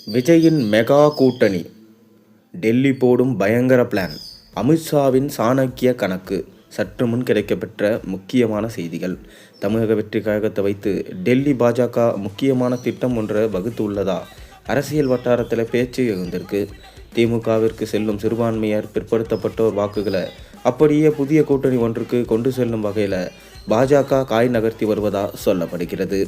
விஜயின் மெகா கூட்டணி, டெல்லி போடும் பயங்கர பிளான், அமித்ஷாவின் சாணக்கிய கணக்கு. சற்று முன் கிடைக்கப்பெற்ற முக்கியமான செய்திகள். தமிழக வெற்றி கழகத்தை வைத்து டெல்லி பாஜக முக்கியமான திட்டம் ஒன்றை வகுத்து உள்ளதா அரசியல் வட்டாரத்தில் பேச்சு எழுந்திருக்கு. திமுகவிற்கு செல்லும் சிறுபான்மையர் பிற்படுத்தப்பட்டோர் வாக்குகளை அப்படியே புதிய கூட்டணி ஒன்றுக்கு கொண்டு செல்லும் வகையில் பாஜக காய் நகர்த்தி வருவதா சொல்லப்படுகிறது.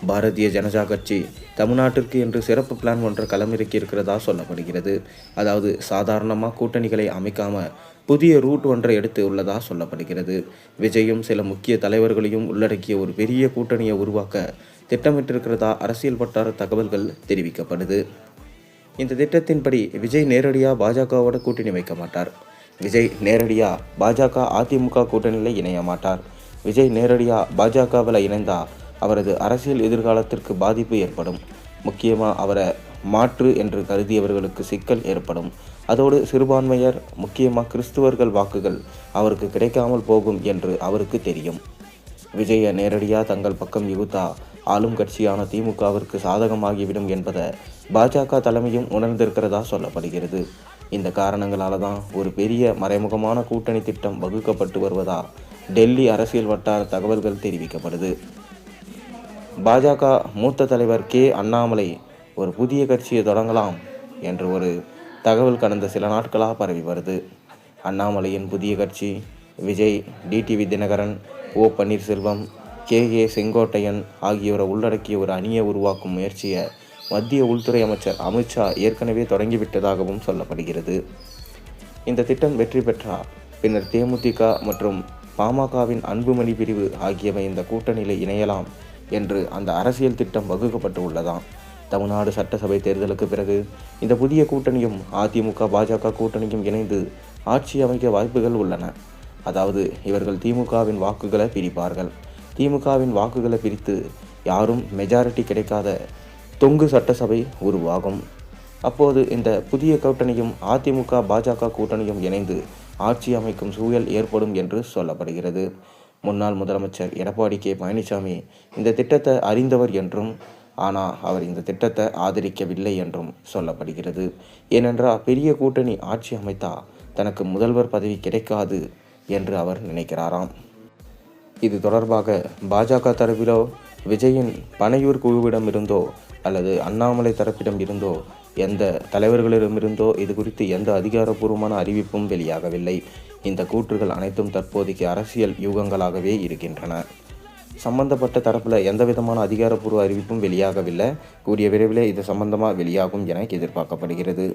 பாரதிய ஜனதா கட்சி தமிழ்நாட்டிற்கு என்று சிறப்பு பிளான் ஒன்றை களமிறக்கி இருக்கிறதா சொல்லப்படுகிறது. அதாவது சாதாரணமாக கூட்டணிகளை அமைக்காமல் புதிய ரூட் ஒன்றை எடுத்து உள்ளதா சொல்லப்படுகிறது. விஜயும் சில முக்கிய தலைவர்களையும் உள்ளடக்கிய ஒரு பெரிய கூட்டணியை உருவாக்க திட்டமிட்டிருக்கிறதா அரசியல் வட்டார தகவல்கள் தெரிவிக்கப்படுது. இந்த திட்டத்தின்படி விஜய் நேரடியாக பாஜகவோட கூட்டணி வைக்க மாட்டார். விஜய் நேரடியாக பாஜக அதிமுக கூட்டணியில் இணைய மாட்டார். விஜய் நேரடியாக பாஜகவில் இணைந்தால் அவரது அரசியல் எதிர்காலத்திற்கு பாதிப்பு ஏற்படும். முக்கியமாக அவரை மாற்று என்று கருதியவர்களுக்கு சிக்கல் ஏற்படும். அதோடு சிறுபான்மையர், முக்கியமாக கிறிஸ்துவர்கள் வாக்குகள் அவருக்கு கிடைக்காமல் போகும் என்று அவருக்கு தெரியும். விஜயை நேரடியாக தங்கள் பக்கம் யுகுத்தா ஆளும் கட்சியான திமுகவிற்கு சாதகமாகிவிடும் என்பதை பாஜக தலைமையும் உணர்ந்திருக்கிறதா சொல்லப்படுகிறது. இந்த காரணங்களால தான் ஒரு பெரிய மறைமுகமான கூட்டணி திட்டம் வகுக்கப்பட்டு வருவதா டெல்லி அரசியல் வட்டார தகவல்கள் தெரிவிக்கப்படுது. பாஜக மூத்த தலைவர் அண்ணாமலை ஒரு புதிய கட்சியை தொடங்கலாம் என்று ஒரு தகவல் கடந்த சில நாட்களாக பரவி வருது. அண்ணாமலையின் புதிய கட்சி விஜய், டிடிவி தினகரன், ஓ பன்னீர்செல்வம், செங்கோட்டையன் ஆகியோரை உள்ளடக்கிய ஒரு அணியை உருவாக்கும் முயற்சியை மத்திய உள்துறை அமைச்சர் அமித்ஷா ஏற்கனவே தொடங்கிவிட்டதாகவும் சொல்லப்படுகிறது. இந்த திட்டம் வெற்றி பெற்றால் பின்னர் தேமுதிக மற்றும் பாமகவின் அன்புமணி பிரிவு ஆகியவை இந்த கூட்டணியில் இணையலாம் என்று அந்த அரசியல் திட்டம் வகுக்கப்பட்டு உள்ளதாம். தமிழ்நாடு சட்டசபை தேர்தலுக்கு பிறகு இந்த புதிய கூட்டணியும் அதிமுக பாஜக கூட்டணியும் இணைந்து ஆட்சி அமைக்க வாய்ப்புகள் உள்ளன. அதாவது இவர்கள் திமுகவின் வாக்குகளை பிரிப்பார்கள். திமுகவின் வாக்குகளை பிரித்து யாரும் மெஜாரிட்டி கிடைக்காத தொங்கு சட்டசபை உருவாகும். அப்போது இந்த புதிய கூட்டணியும் அதிமுக பாஜக கூட்டணியும் இணைந்து ஆட்சி அமைக்கும் சூழல் ஏற்படும் என்று சொல்லப்படுகிறது. முன்னாள் முதலமைச்சர் எடப்பாடி பழனிசாமி இந்த திட்டத்தை அறிந்தவர் என்றும், ஆனால் அவர் இந்த திட்டத்தை ஆதரிக்கவில்லை என்றும் சொல்லப்படுகிறது. ஏனென்றால் பெரிய கூட்டணி ஆட்சி அமைத்தா தனக்கு முதல்வர் பதவி கிடைக்காது என்று அவர் நினைக்கிறாராம். இது தொடர்பாக பாஜக தரப்பிலோ, விஜயின் பனையூர் குழுவிடம் இருந்தோ அல்லது அண்ணாமலை தரப்பிடம் இருந்தோ, எந்த தலைவர்களிடமிருந்தோ இது குறித்து எந்த அதிகாரப்பூர்வமான அறிவிப்பும் வெளியாகவில்லை. இந்த கூற்றுகள் அனைத்தும் தற்போதைக்கு அரசியல் யூகங்களாகவே இருக்கின்றன. சம்பந்தப்பட்ட தரப்பில் எந்த விதமான அதிகாரப்பூர்வ அறிவிப்பும் வெளியாகவில்லை. கூடிய விரைவில் இது சம்பந்தமாக வெளியாகும் என எதிர்பார்க்கப்படுகிறது.